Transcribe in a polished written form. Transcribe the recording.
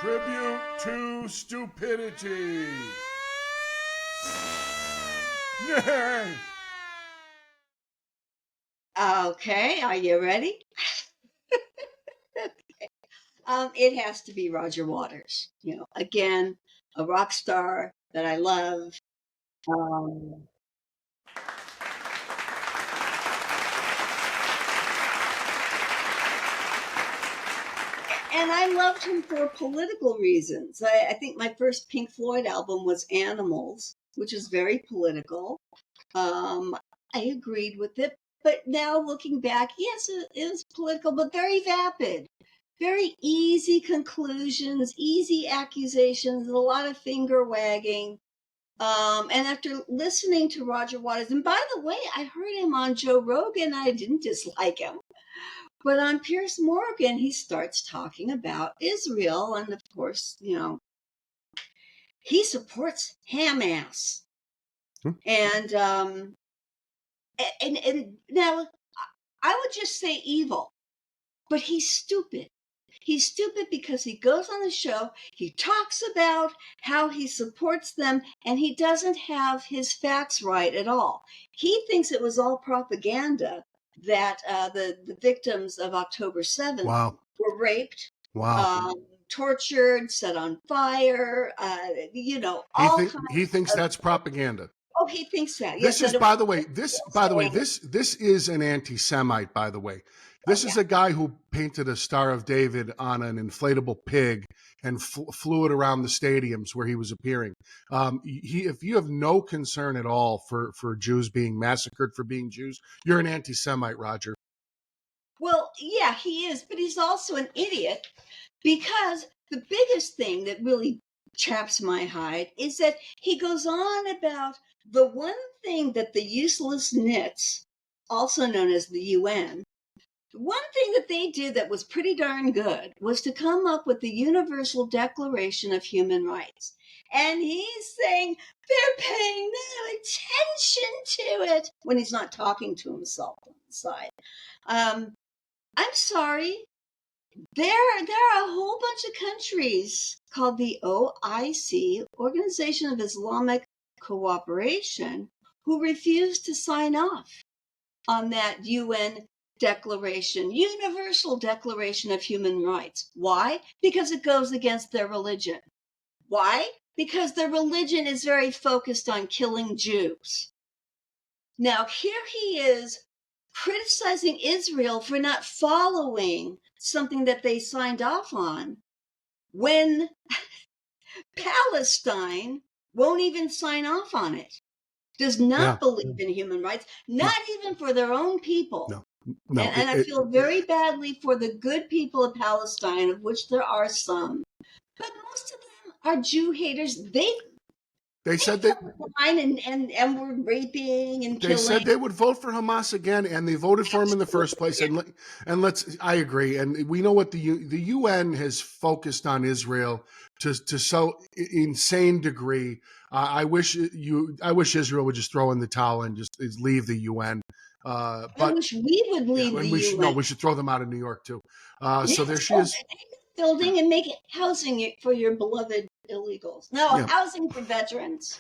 Tribute to Stupidity. Yay! Okay, are you ready? It has to be Roger Waters. Again, a rock star that I love. Um, and I loved him for political reasons. I think my first Pink Floyd album was Animals, which is very political. Um, I agreed with it, but now looking back, yes, it is political, but very vapid. Very easy conclusions, easy accusations, a lot of finger wagging. And after listening to Roger Waters, and by the way, I heard him on Joe Rogan. I didn't dislike him. But on Piers Morgan, he starts talking about Israel. And of course, he supports Hamas. And, and now I would just say evil, but he's stupid. He's stupid because he goes on the show, he talks about how he supports them, and he doesn't have his facts right at all. He thinks it was all propaganda that the victims of October 7th Wow. were raped, Wow. tortured, set on fire, all kinds He thinks that's propaganda. Oh, he thinks that. This Yes, is, by the way, this is an anti-Semite, by the way. This is a guy who painted a Star of David on an inflatable pig and flew it around the stadiums where he was appearing. If you have no concern at all for Jews being massacred for being Jews, you're an anti-Semite, Roger. Well, yeah, he is, but he's also an idiot because the biggest thing that really chaps my hide is that he goes on about the one thing that the useless nits, also known as the UN, one thing that they did that was pretty darn good was to come up with the Universal Declaration of Human Rights. And he's saying they're paying no attention to it when he's not talking to himself on the side. I'm sorry. There are a whole bunch of countries called the OIC, Organization of Islamic Cooperation, who refuse to sign off on that UN Declaration, Universal Declaration of Human Rights. Why? Because it goes against their religion. Why? Because their religion is very focused on killing Jews. Now, here he is criticizing Israel for not following something that they signed off on when Palestine won't even sign off on it, does not believe in human rights, not even for their own people. No, and I feel very badly for the good people of Palestine, of which there are some, but most of them are Jew haters. They said that and were raping and killing. They said they would vote for Hamas again, and they voted for him in the first place. I agree, and we know what the UN has focused on Israel to so insane degree. I wish Israel would just throw in the towel and just leave the UN. But I wish we would leave the UN. We should throw them out of New York too. So there she is. Building and make it housing for your beloved illegals. No, housing for veterans.